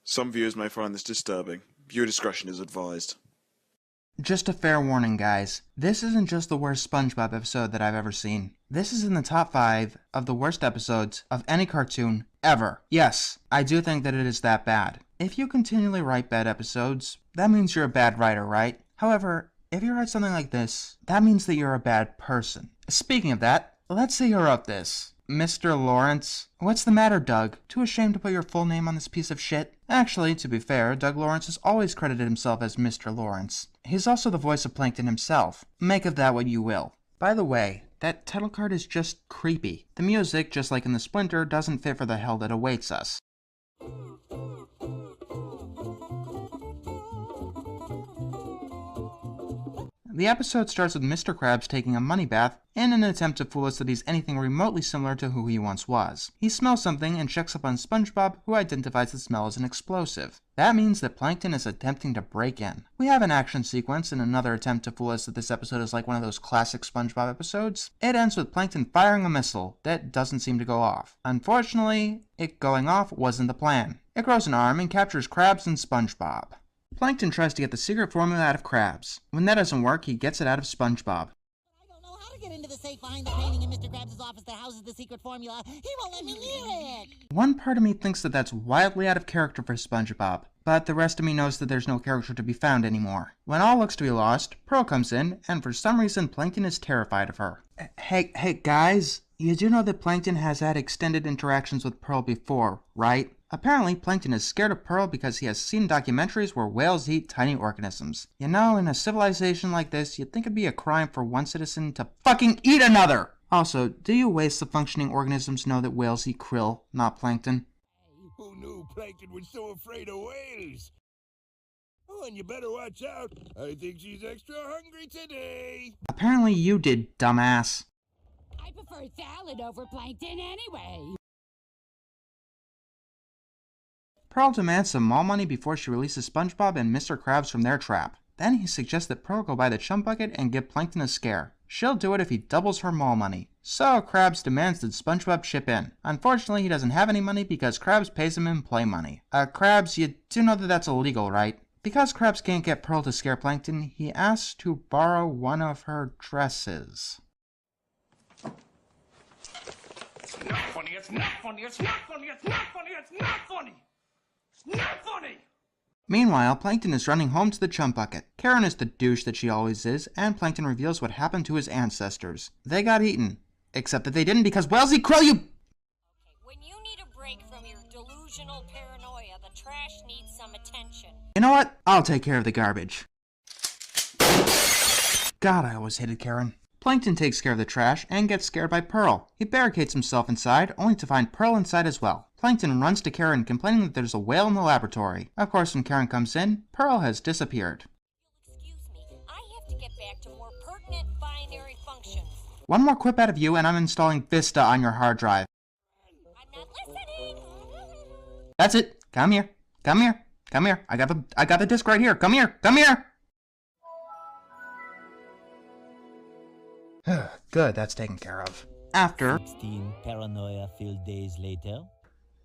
Some viewers may find this disturbing. Viewer discretion is advised. Just a fair warning, guys. This isn't just the worst SpongeBob episode that I've ever seen. This is in the top 5 of the worst episodes of any cartoon ever. Yes, I do think that it is that bad. If you continually write bad episodes, that means you're a bad writer, right? However, if you write something like this, that means that you're a bad person. Speaking of that, let's see who wrote this. Mr. Lawrence? What's the matter, Doug? Too ashamed to put your full name on this piece of shit? Actually, to be fair, Doug Lawrence has always credited himself as Mr. Lawrence. He's also the voice of Plankton himself. Make of that what you will. By the way, that title card is just creepy. The music, just like in the Splinter, doesn't fit for the hell that awaits us. The episode starts with Mr. Krabs taking a money bath in an attempt to fool us that he's anything remotely similar to who he once was. He smells something and checks up on SpongeBob, who identifies the smell as an explosive. That means that Plankton is attempting to break in. We have an action sequence in another attempt to fool us that this episode is like one of those classic SpongeBob episodes. It ends with Plankton firing a missile that doesn't seem to go off. Unfortunately, it going off wasn't the plan. It grows an arm and captures Krabs and SpongeBob. Plankton tries to get the secret formula out of Krabs. When that doesn't work, he gets it out of SpongeBob. I don't know how to get into the safe behind the painting in Mr. Krabs' office that houses the secret formula. He won't let me near it. One part of me thinks that that's wildly out of character for SpongeBob, but the rest of me knows that there's no character to be found anymore. When all looks to be lost, Pearl comes in, and for some reason Plankton is terrified of her. Hey guys, you do know that Plankton has had extended interactions with Pearl before, right? Apparently, Plankton is scared of Pearl because he has seen documentaries where whales eat tiny organisms. You know, in a civilization like this, you'd think it'd be a crime for one citizen to fucking eat another! Also, do you waste of functioning organisms know that whales eat krill, not plankton? Who knew Plankton was so afraid of whales? Oh, and you better watch out. I think she's extra hungry today. Apparently you did, dumbass. I prefer salad over plankton anyway. Pearl demands some mall money before she releases SpongeBob and Mr. Krabs from their trap. Then he suggests that Pearl go buy the chum bucket and give Plankton a scare. She'll do it if he doubles her mall money. So Krabs demands that SpongeBob chip in. Unfortunately, he doesn't have any money because Krabs pays him in play money. Krabs, you do know that that's illegal, right? Because Krabs can't get Pearl to scare Plankton, he asks to borrow one of her dresses. It's not funny, it's not funny, it's not funny, it's not funny, it's not funny! It's not funny! Meanwhile, Plankton is running home to the chum bucket. Karen is the douche that she always is, and Plankton reveals what happened to his ancestors. They got eaten. Except that they didn't because whales eat krill, you— Okay, when you need a break from your delusional paranoia, the trash needs some attention. You know what? I'll take care of the garbage. God, I always hated Karen. Plankton takes care of the trash and gets scared by Pearl. He barricades himself inside, only to find Pearl inside as well. Plankton runs to Karen, complaining that there's a whale in the laboratory. Of course, when Karen comes in, Pearl has disappeared. Excuse me, I have to get back to more pertinent binary functions. One more quip out of you and I'm installing Vista on your hard drive. I'm not listening! That's it. Come here. Come here. Come here. I got the disc right here. Come here. Come here. Good, that's taken care of. After 16 paranoia-filled days later.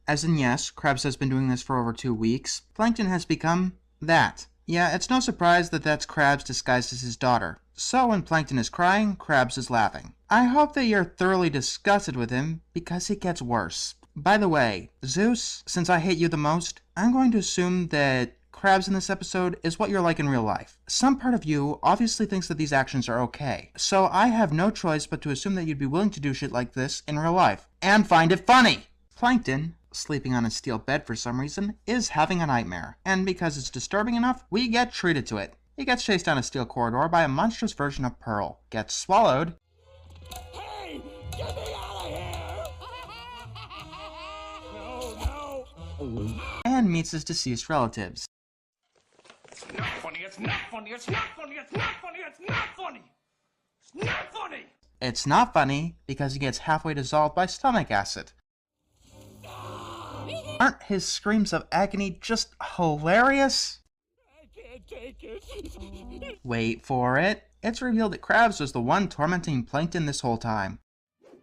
As in yes, Krabs has been doing this for over 2 weeks. Plankton has become that. Yeah, it's no surprise that that's Krabs disguised as his daughter. So when Plankton is crying, Krabs is laughing. I hope that you're thoroughly disgusted with him, because it gets worse. By the way, Zeus, since I hate you the most, I'm going to assume that Krabs in this episode is what you're like in real life. Some part of you obviously thinks that these actions are okay, so I have no choice but to assume that you'd be willing to do shit like this in real life, and find it funny! Plankton, sleeping on a steel bed for some reason, is having a nightmare, and because it's disturbing enough, we get treated to it. He gets chased down a steel corridor by a monstrous version of Pearl, gets swallowed, Hey, get me out of here! No. and meets his deceased relatives. It's not funny, it's not funny, it's not funny, it's not funny, it's not funny! It's not funny! It's not funny because he gets halfway dissolved by stomach acid. Aren't his screams of agony just hilarious? I can't take it. Wait for it. It's revealed that Krabs was the one tormenting Plankton this whole time.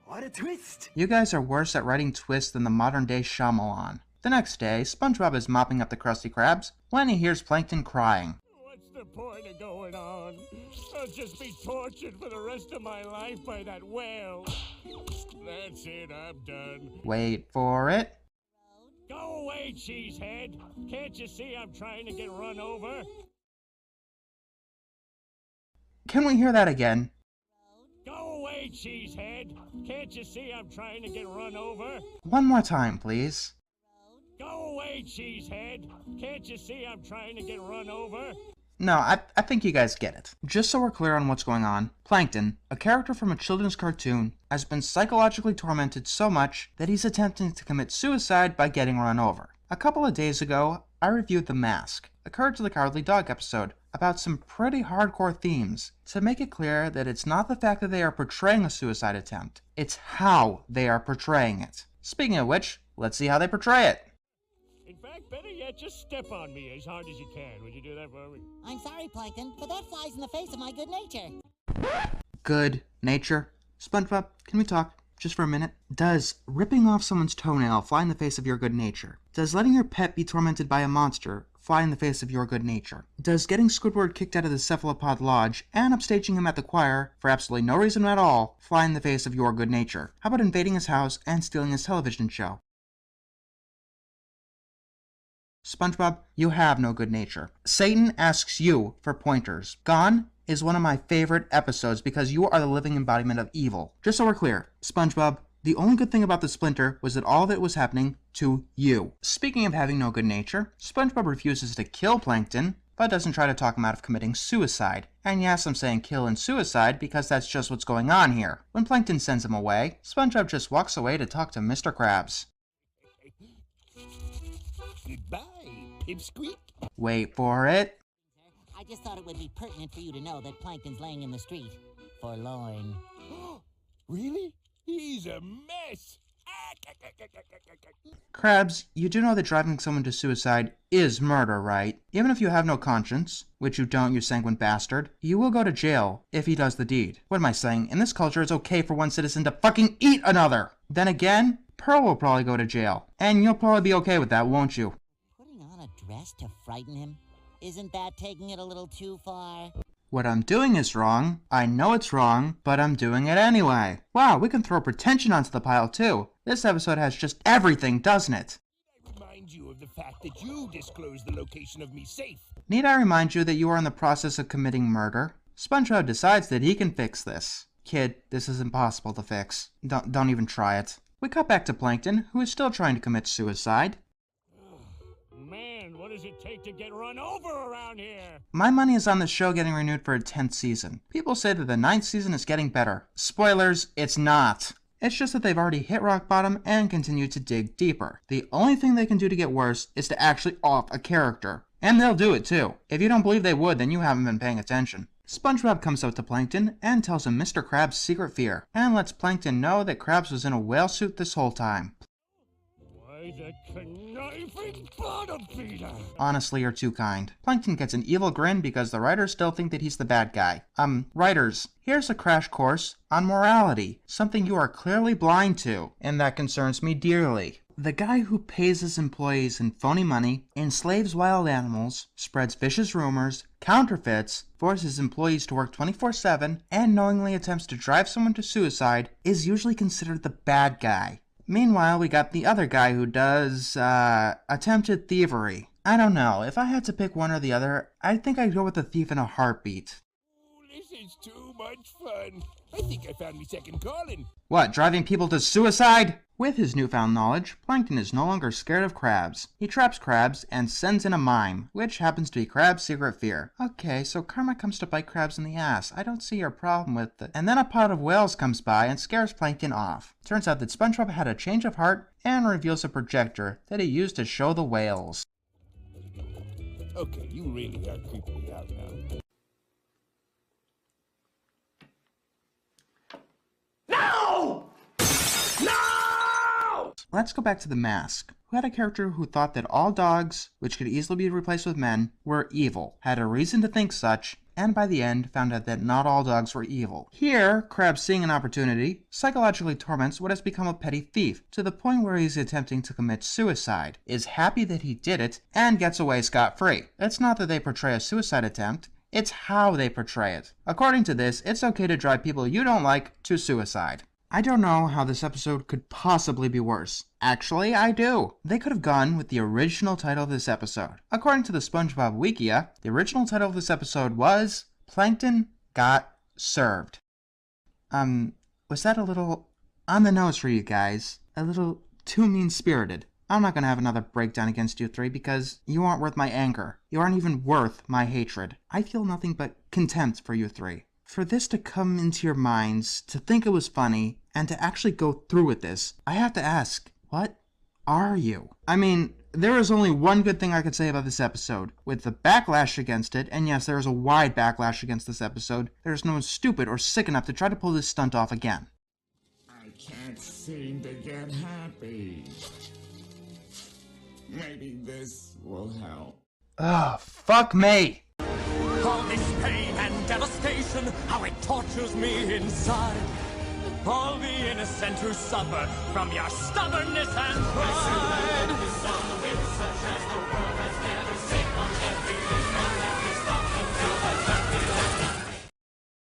What a twist! You guys are worse at writing twists than the modern day Shyamalan. The next day, SpongeBob is mopping up the Krusty Krabs when he hears Plankton crying. What's the point of going on? I'll just be tortured for the rest of my life by that whale. That's it, I'm done. Wait for it. Go away, cheesehead! Can't you see I'm trying to get run over? Can we hear that again? Go away, cheesehead! Can't you see I'm trying to get run over? One more time, please. Go away, cheesehead! Can't you see I'm trying to get run over? No, I think you guys get it. Just so we're clear on what's going on, Plankton, a character from a children's cartoon, has been psychologically tormented so much that he's attempting to commit suicide by getting run over. A couple of days ago, I reviewed The Mask, a Courage the Cowardly Dog episode, about some pretty hardcore themes, to make it clear that it's not the fact that they are portraying a suicide attempt, it's how they are portraying it. Speaking of which, let's see how they portray it. In fact, better yet, just step on me as hard as you can. Would you do that for me? I'm sorry, Plankton, but that flies in the face of my good nature. Good nature. SpongeBob, can we talk just for a minute? Does ripping off someone's toenail fly in the face of your good nature? Does letting your pet be tormented by a monster fly in the face of your good nature? Does getting Squidward kicked out of the CEPHALOPod Lodge and upstaging him at the choir for absolutely no reason at all fly in the face of your good nature? How about invading his house and stealing his television show? SpongeBob, you have no good nature. Satan asks you for pointers. Gone is one of my favorite episodes because you are the living embodiment of evil. Just so we're clear, SpongeBob, the only good thing about the Splinter was that all of it was happening to you. Speaking of having no good nature, SpongeBob refuses to kill Plankton, but doesn't try to talk him out of committing suicide. And yes, I'm saying kill and suicide because that's just what's going on here. When Plankton sends him away, SpongeBob just walks away to talk to Mr. Krabs. Goodbye, pipsqueak. Wait for it. I just thought it would be pertinent for you to know that Plankton's laying in the street, forlorn. Really? He's a mess. Krabs, you do know that driving someone to suicide is murder, right? Even if you have no conscience, which you don't, you sanguine bastard, you will go to jail if he does the deed. What am I saying? In this culture, it's okay for one citizen to fucking eat another! Then again, Pearl will probably go to jail. And you'll probably be okay with that, won't you? Putting on a dress to frighten him? Isn't that taking it a little too far? What I'm doing is wrong. I know it's wrong, but I'm doing it anyway. Wow, we can throw pretension onto the pile too. This episode has just everything, doesn't it? I remind you of the fact that you disclosed the location of me safe. Need I remind you that you are in the process of committing murder? SpongeBob decides that he can fix this. Kid, this is impossible to fix. Don't even try it. We cut back to Plankton, who is still trying to commit suicide. Man, what does it take to get run over around here? My money is on the show getting renewed for a 10th season. People say that the 9th season is getting better. Spoilers, it's not. It's just that they've already hit rock bottom and continue to dig deeper. The only thing they can do to get worse is to actually off a character. And they'll do it too. If you don't believe they would, then you haven't been paying attention. SpongeBob comes up to Plankton and tells him Mr. Krabs' secret fear, and lets Plankton know that Krabs was in a whale suit this whole time. Why, that conniving bottom feeder! Honestly, you're too kind. Plankton gets an evil grin because the writers still think that he's the bad guy. Writers, here's a crash course on morality, something you are clearly blind to, and that concerns me dearly. The guy who pays his employees in phony money, enslaves wild animals, spreads vicious rumors, counterfeits, forces employees to work 24/7, and knowingly attempts to drive someone to suicide is usually considered the bad guy. Meanwhile, we got the other guy who does, attempted thievery. I don't know, if I had to pick one or the other, I think I'd go with the thief in a heartbeat. Oh, this is too much fun. I think I found me second calling. What, driving people to suicide? With his newfound knowledge, Plankton is no longer scared of Krabs. He traps Krabs and sends in a mime, which happens to be Krabs' secret fear. Okay, so karma comes to bite Krabs in the ass. I don't see your problem with it. And then a pod of whales comes by and scares Plankton off. Turns out that SpongeBob had a change of heart and reveals a projector that he used to show the whales. Okay, you really are creeping me out now. No! No! Let's go back to The Mask, who had a character who thought that all dogs, which could easily be replaced with men, were evil, had a reason to think such, and by the end found out that not all dogs were evil. Here, Krabs, seeing an opportunity, psychologically torments what has become a petty thief, to the point where he's attempting to commit suicide, is happy that he did it, and gets away scot-free. It's not that they portray a suicide attempt, it's how they portray it. According to this, it's okay to drive people you don't like to suicide. I don't know how this episode could possibly be worse. Actually, I do. They could have gone with the original title of this episode. According to the SpongeBob Wikia, the original title of this episode was Plankton Got Served. Was that a little on the nose for you guys? A little too mean-spirited? I'm not gonna have another breakdown against you three because you aren't worth my anger. You aren't even worth my hatred. I feel nothing but contempt for you three. For this to come into your minds, to think it was funny, and to actually go through with this, I have to ask, what are you? I mean, there is only one good thing I could say about this episode. With the backlash against it, and yes, there is a wide backlash against this episode, there is no one stupid or sick enough to try to pull this stunt off again. I can't seem to get happy. Maybe this will help. Ugh, fuck me! All this pain and devastation, how it tortures me inside. All the innocent who suffer from your stubbornness and pride.